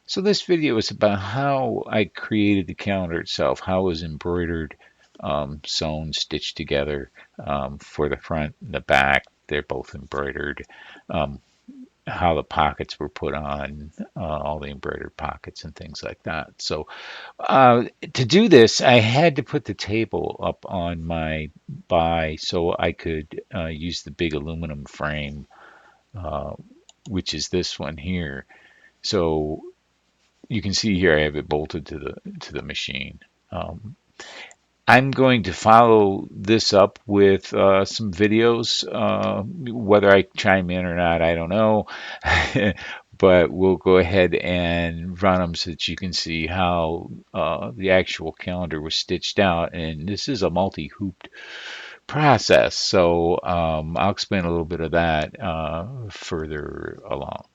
So this video is about how I created the calendar itself, how it was embroidered, sewn, stitched together for the front and the back. They're both embroidered. Um, how the pockets were put on, all the embroidered pockets and things like that. So to do this, I had to put the table up on my by so I could use the big aluminum frame, uh, which is this one here. So you can see here I have it bolted to the machine. Um, I'm going to follow this up with some videos. Whether I chime in or not, I don't know. But we'll go ahead and run them so that you can see how the actual calendar was stitched out. And this is a multi-hooped process, so I'll explain a little bit of that further along.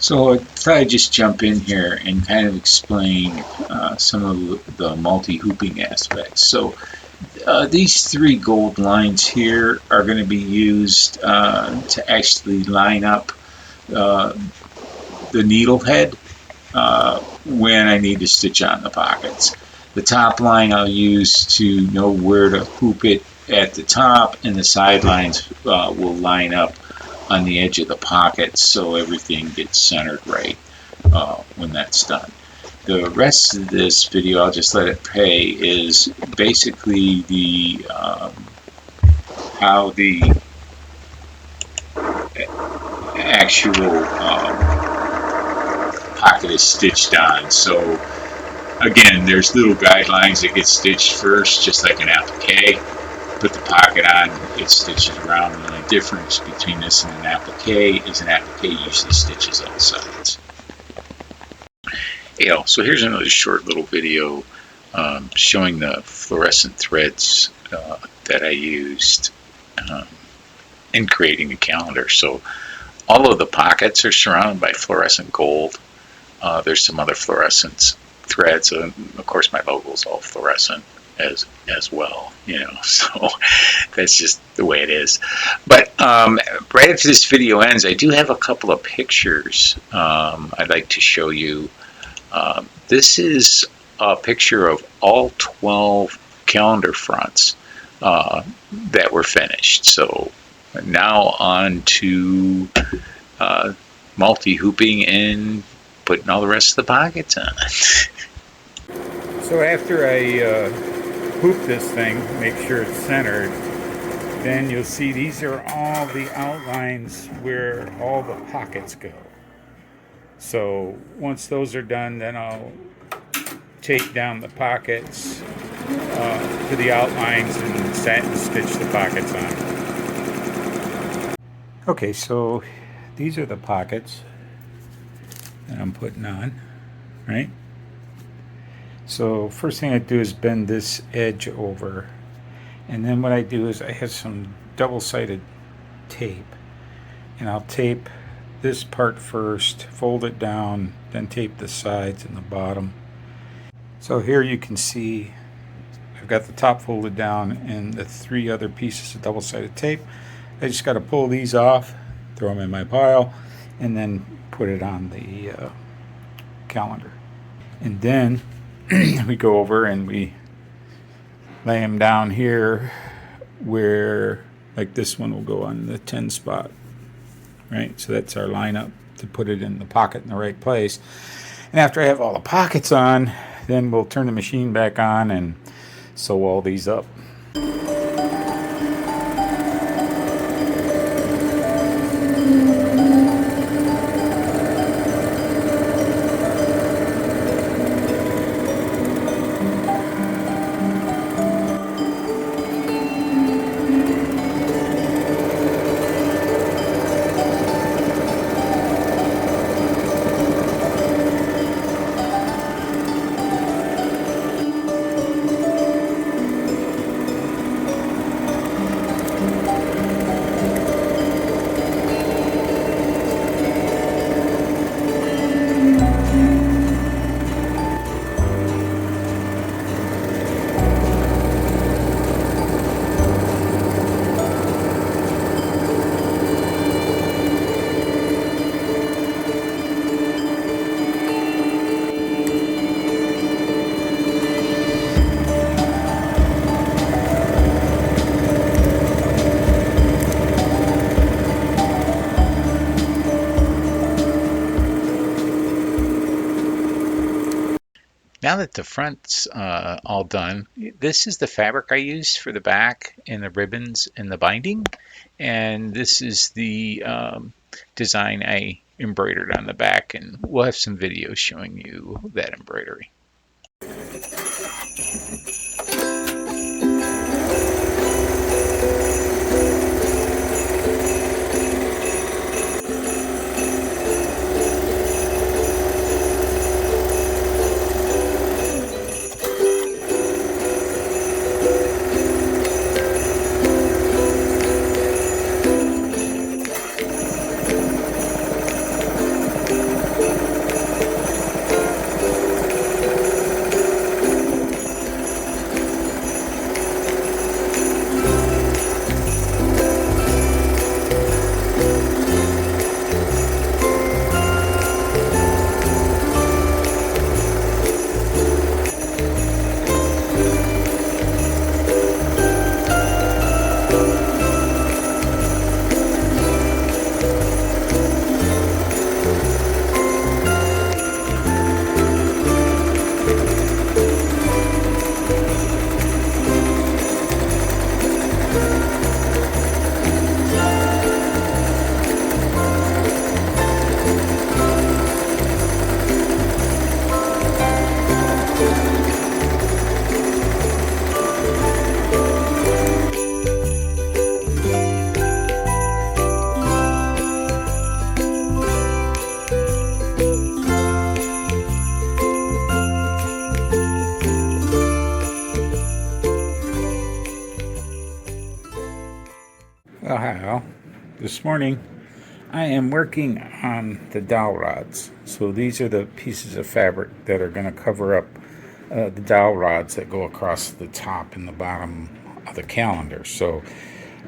So I thought I'd just jump in here and kind of explain some of the multi-hooping aspects. So these three gold lines here are going to be used to actually line up uh, the needle head when I need to stitch on the pockets. The top line I'll use to know where to hoop it at the top, and the side lines will line up on the edge of the pockets so everything gets centered right when that's done. The rest of this video, I'll just let it play, is basically the how the actual pocket is stitched on. So again, there's little guidelines that get stitched first, just like an applique. Put the pocket on, it stitches around. The only difference between this and an applique is an applique usually stitches all sides. So here's another short little video showing the fluorescent threads that I used in creating the calendar. So all of the pockets are surrounded by fluorescent gold. There's some other fluorescent threads, and of course my logo is all fluorescent as well, so that's just the way it is. But right after this video ends, I do have a couple of pictures I'd like to show you. This is a picture of all 12 calendar fronts that were finished. So now on to multi-hooping and putting all the rest of the pockets on. So after I hoop this thing, make sure it's centered, then you'll see these are all the outlines where all the pockets go. So once those are done, then I'll tape down the pockets to the outlines and satin stitch the pockets on. Okay, so these are the pockets that I'm putting on, right? So first thing I do is bend this edge over, and then what I do is I have some double-sided tape, and I'll tape this part first, fold it down, then tape the sides and the bottom. So here you can see I've got the top folded down and the 3 other pieces of double-sided tape. I just got to pull these off, throw them in my pile, and then put it on the calendar. And then we go over and we lay them down here where, like, this one will go on the 10 spot, right? So that's our lineup to put it in the pocket in the right place. And after I have all the pockets on, then we'll turn the machine back on and sew all these up. Now that the front's all done, this is the fabric I used for the back and the ribbons and the binding. And this is the design I embroidered on the back. And we'll have some videos showing you that embroidery. Well, hello. This morning I am working on the dowel rods. So these are the pieces of fabric that are going to cover up the dowel rods that go across the top and the bottom of the calendar. So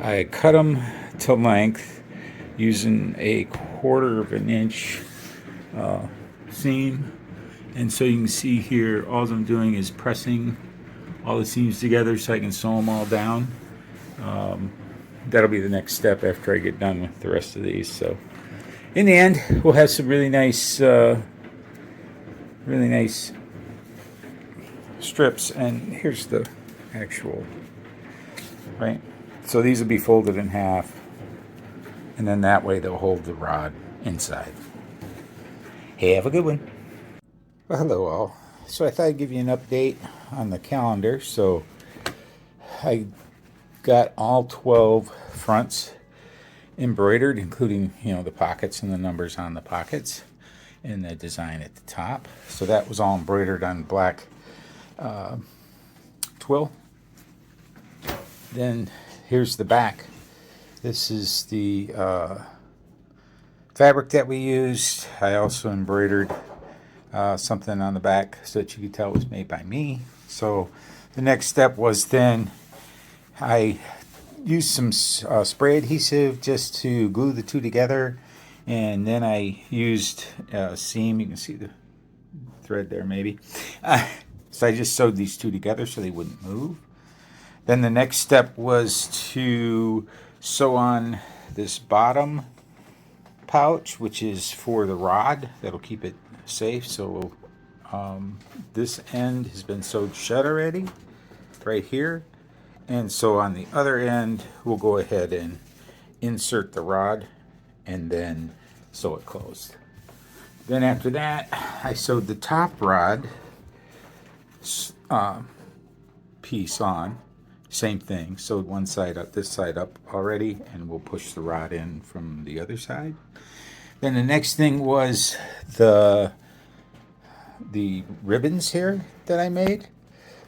I cut them to length using a 1/4 of an inch seam. And so you can see here, all I'm doing is pressing all the seams together so I can sew them all down. That'll be the next step after I get done with the rest of these. So in the end, we'll have some really nice really nice strips. And here's the actual, right? So these will be folded in half, and then that way they'll hold the rod inside. Hey, have a good one. Well, hello all. So I thought I'd give you an update on the calendar. So I got all 12 fronts embroidered, including, the pockets and the numbers on the pockets and the design at the top. So that was all embroidered on black twill. Then here's the back. This is the fabric that we used. I also embroidered something on the back so that you could tell it was made by me. So the next step was then I used some spray adhesive just to glue the two together, and then I used a seam. You can see the thread there maybe. So I just sewed these two together so they wouldn't move. Then the next step was to sew on this bottom pouch, which is for the rod. That'll keep it safe. So this end has been sewed shut already, right here. And so on the other end, we'll go ahead and insert the rod and then sew it closed. Then after that, I sewed the top rod piece on. Same thing, sewed one side up, this side up already, and we'll push the rod in from the other side. Then the next thing was the ribbons here that I made.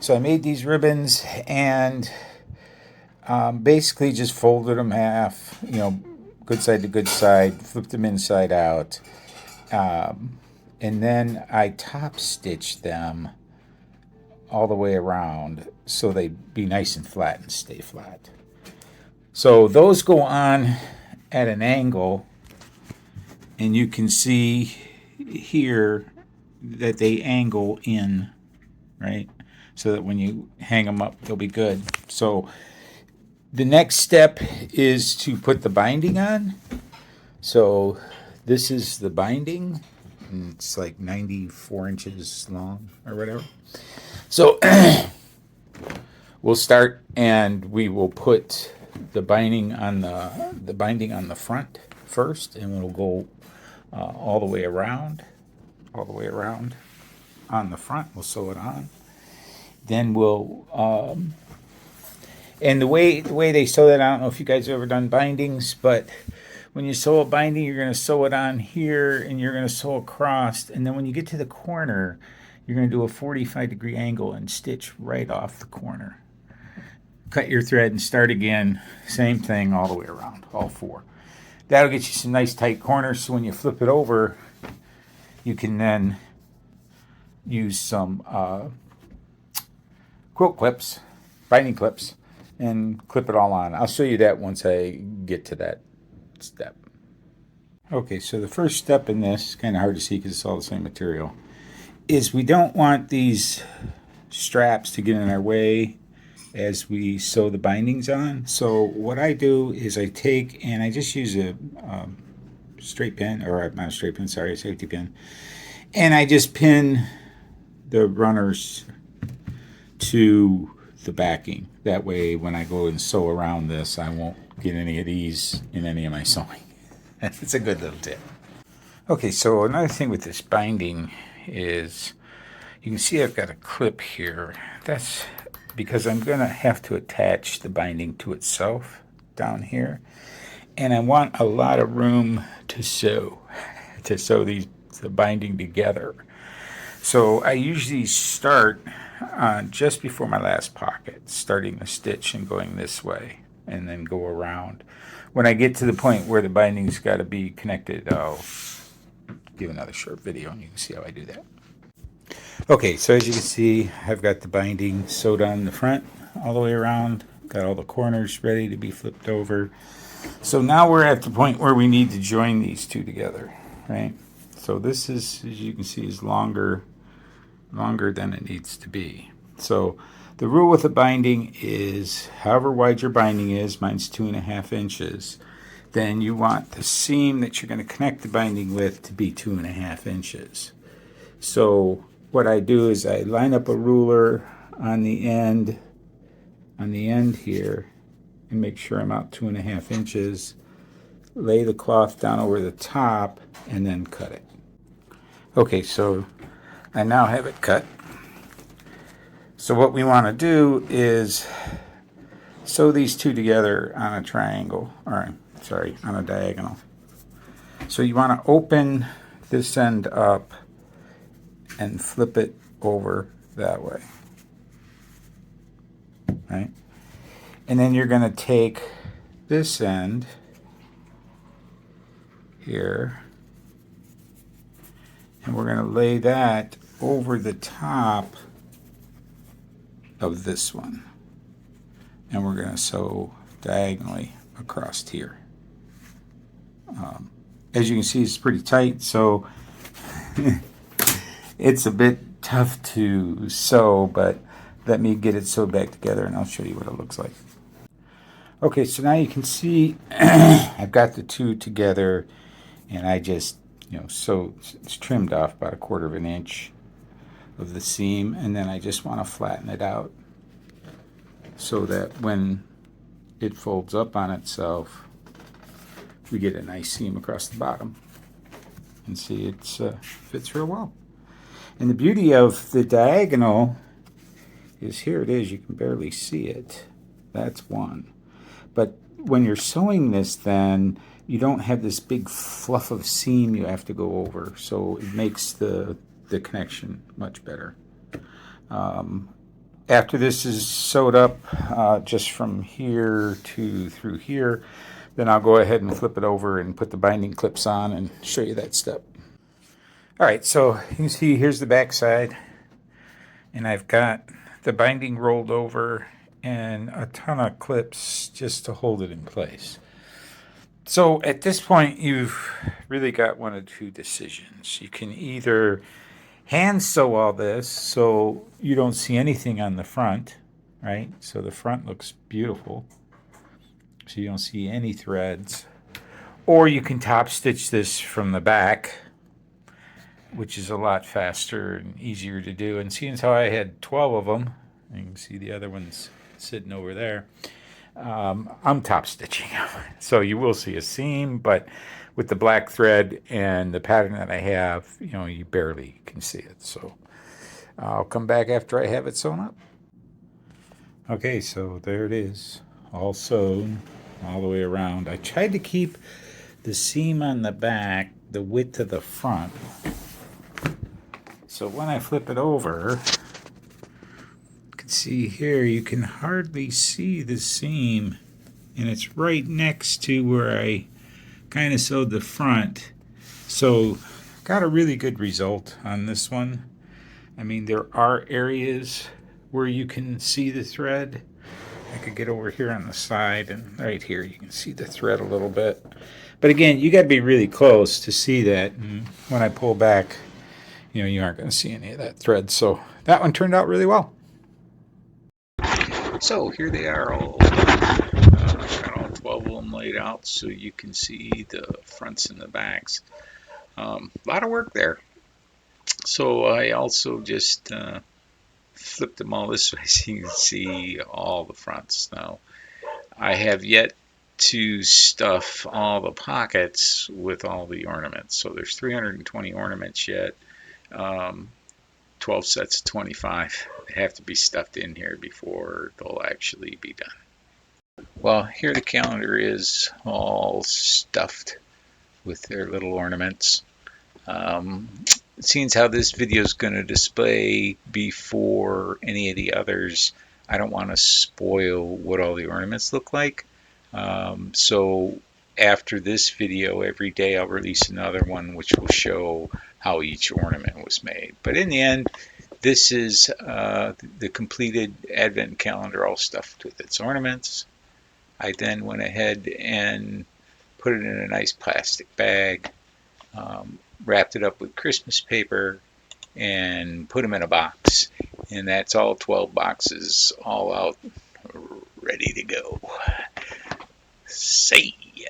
So I made these ribbons and basically just folded them half, good side to good side, flipped them inside out, and then I top stitched them all the way around so they'd be nice and flat and stay flat. So those go on at an angle, and you can see here that they angle in, right? So that when you hang them up, they'll be good. So the next step is to put the binding on. So this is the binding, and it's like 94 inches long or whatever. So we'll start, and we will put the binding on the front first, and we'll go all the way around on the front. We'll sew it on. Then we'll and the way they sew that, I don't know if you guys have ever done bindings, but when you sew a binding, you're going to sew it on here, and you're going to sew across, and then when you get to the corner, you're going to do a 45-degree angle and stitch right off the corner. Cut your thread and start again. Same thing all the way around, all four. That'll get you some nice tight corners, so when you flip it over, you can then use some quilt clips, binding clips, and clip it all on. I'll show you that once I get to that step. Okay, so the first step in this, is kind of hard to see because it's all the same material, is we don't want these straps to get in our way as we sew the bindings on. So what I do is I take and I just use a straight pin, or not a straight pin, sorry, a safety pin, and I just pin the runners to the backing. That way when I go and sew around this, I won't get any of these in any of my sewing. It's a good little tip. Okay, so another thing with this binding is you can see I've got a clip here. That's because I'm going to have to attach the binding to itself down here. And I want a lot of room to sew the binding together. So I usually start just before my last pocket, starting the stitch and going this way, and then go around. When I get to the point where the binding's got to be connected, I'll give another short video and you can see how I do that. Okay, so as you can see, I've got the binding sewed on the front all the way around, got all the corners ready to be flipped over. So now we're at the point where we need to join these two together, right? So this is, as you can see, is longer than it needs to be. So the rule with the binding is however wide your binding is, mine's 2.5 inches, then you want the seam that you're going to connect the binding with to be 2.5 inches. So what I do is I line up a ruler on the end here and make sure I'm out 2.5 inches. Lay the cloth down over the top and then cut it. Okay, so I now have it cut. So what we want to do is sew these two together on a triangle, or sorry, on a diagonal. So you want to open this end up and flip it over that way, right? And then you're going to take this end here and we're going to lay that over the top of this one. And we're going to sew diagonally across here. As you can see, it's pretty tight, so it's a bit tough to sew, but let me get it sewed back together and I'll show you what it looks like. Okay, so now you can see I've got the two together and I just, so it's trimmed off about 1/4 inch of the seam, and then I just want to flatten it out so that when it folds up on itself, we get a nice seam across the bottom. And see, it fits real well. And the beauty of the diagonal is here it is. You can barely see it. That's one. But when you're sewing this, then you don't have this big fluff of seam you have to go over. So it makes the connection much better. After this is sewed up just from here to through here, then I'll go ahead and flip it over and put the binding clips on and show you that step. All right, so you can see here's the back side, and I've got the binding rolled over and a ton of clips just to hold it in place. So at this point, you've really got one of two decisions. You can either hand sew all this so you don't see anything on the front, right? So the front looks beautiful, so you don't see any threads. Or you can top stitch this from the back, which is a lot faster and easier to do. And seeing as how I had 12 of them, you can see the other one's sitting over there, I'm top stitching. So you will see a seam, but with the black thread and the pattern that I have, you barely can see it. So I'll come back after I have it sewn up. Okay, so there it is, all sewn all the way around. I tried to keep the seam on the back the width of the front. So when I flip it over, you can see here, you can hardly see the seam, and it's right next to where I kind of sewed the front. So got a really good result on this one. I mean, there are areas where you can see the thread. I could get over here on the side, and right here you can see the thread a little bit. But again, you got to be really close to see that. And when I pull back, you aren't going to see any of that thread. So that one turned out really well. So here they are all, got all 12 of them laid out so you can see the fronts and the backs. A lot of work there. So I also just flipped them all this way so you can see all the fronts. Now I have yet to stuff all the pockets with all the ornaments. So there's 320 ornaments yet. 12 sets of 25. They have to be stuffed in here before they'll actually be done. Well, here the calendar is all stuffed with their little ornaments. Seeing how this video is going to display before any of the others, I don't want to spoil what all the ornaments look like. So after this video, every day I'll release another one which will show how each ornament was made. But in the end, this is the completed Advent calendar all stuffed with its ornaments. I then went ahead and put it in a nice plastic bag, wrapped it up with Christmas paper, and put them in a box. And that's all 12 boxes all out, ready to go. See ya.